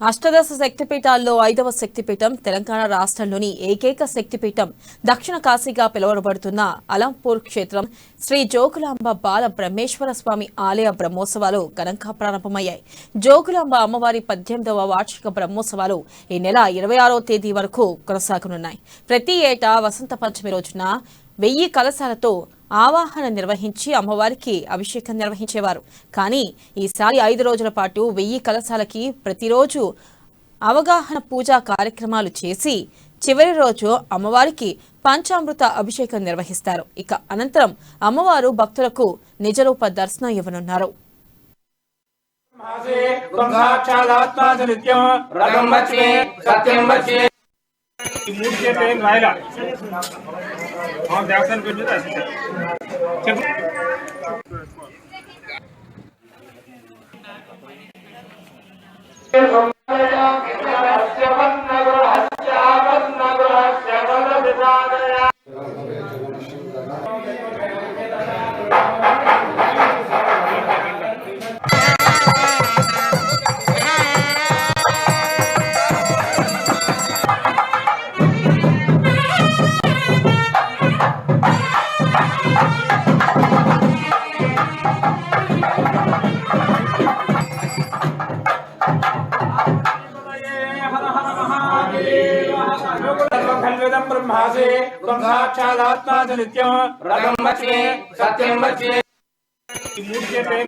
అష్టదశ శక్తిపీఠాల్లో 5వ శక్తిపీఠం తెలంగాణ రాష్ట్రంలోని ఏకైక శక్తిపీఠం దక్షిణ కాశీగా పిలువబడుతున్న అలంపూర్ క్షేత్రం శ్రీ జోగులాంబ బాల బ్రహ్మేశ్వర స్వామి ఆలయ బ్రహ్మోత్సవాలు ఘనంగా ప్రారంభమయ్యాయి. జోగులాంబ అమ్మవారి 18వ వార్షిక బ్రహ్మోత్సవాలు ఈ నెల 26వ తేదీ వరకు కొనసాగనున్నాయి. ప్రతి ఏటా వసంత పంచమి రోజున 1000 కలశాలతో ఆవాహన నిర్వహించి అమ్మవారికి అభిషేకం నిర్వహించేవారు. కానీ ఈసారి 5 రోజుల పాటు 1000 కలశాలకి ప్రతిరోజు అవగాహన పూజా కార్యక్రమాలు చేసి చివరి రోజు అమ్మవారికి పంచామృత అభిషేకం నిర్వహిస్తారు. ఇక అనంతరం అమ్మవారు భక్తులకు నిజరూప దర్శనం ఇవ్వనున్నారు.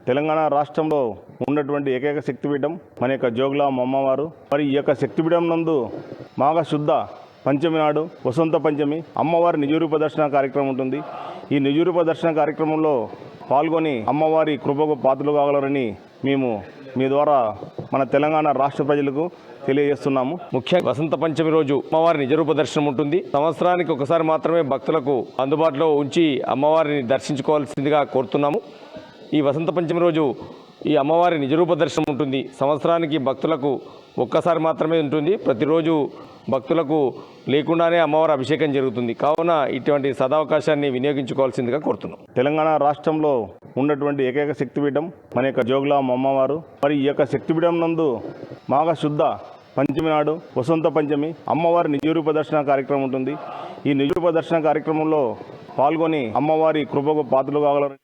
తెలంగాణ రాష్ట్రంలో ఉన్నటువంటి ఏకైక శక్తిపీఠం మన యొక్క జోగులాంబ అమ్మవారు. మరి ఈ యొక్క శక్తిపీఠం నందు మాఘ శుద్ధ పంచమి నాడు వసంత పంచమి అమ్మవారి నిజరూప దర్శన కార్యక్రమం ఉంటుంది. ఈ నిజరూప దర్శన కార్యక్రమంలో పాల్గొని అమ్మవారి కృపకు పాత్రలు కాగలరని మేము మీ ద్వారా మన తెలంగాణ రాష్ట్ర ప్రజలకు తెలియజేస్తున్నాము. ముఖ్యంగా వసంత పంచమి రోజు అమ్మవారి నిజరూప దర్శనం ఉంటుంది. సంవత్సరానికి ఒకసారి మాత్రమే భక్తులకు అందుబాటులో ఉంచి అమ్మవారిని దర్శించుకోవాల్సిందిగా కోరుతున్నాము. ఈ వసంత పంచమి రోజు ఈ అమ్మవారి నిజరూప దర్శనం ఉంటుంది. సంవత్సరానికి భక్తులకు ఒక్కసారి మాత్రమే ఉంటుంది. ప్రతిరోజు భక్తులకు లేకుండానే అమ్మవారి అభిషేకం జరుగుతుంది. కావున ఇటువంటి సదావకాశాన్ని వినియోగించుకోవాల్సిందిగా కోరుతున్నాం. తెలంగాణ రాష్ట్రంలో ఉన్నటువంటి ఏకైక శక్తిపీఠం మన యొక్క జోగులాంబ అమ్మవారు. మరి ఈ యొక్క శక్తిపీఠం నందు మాఘ శుద్ధ పంచమి నాడు వసంత పంచమి అమ్మవారి నిజరూప దర్శన కార్యక్రమం ఉంటుంది. ఈ నిజరూప దర్శన కార్యక్రమంలో పాల్గొని అమ్మవారి కృపకు పాత్రలు కాగలరు.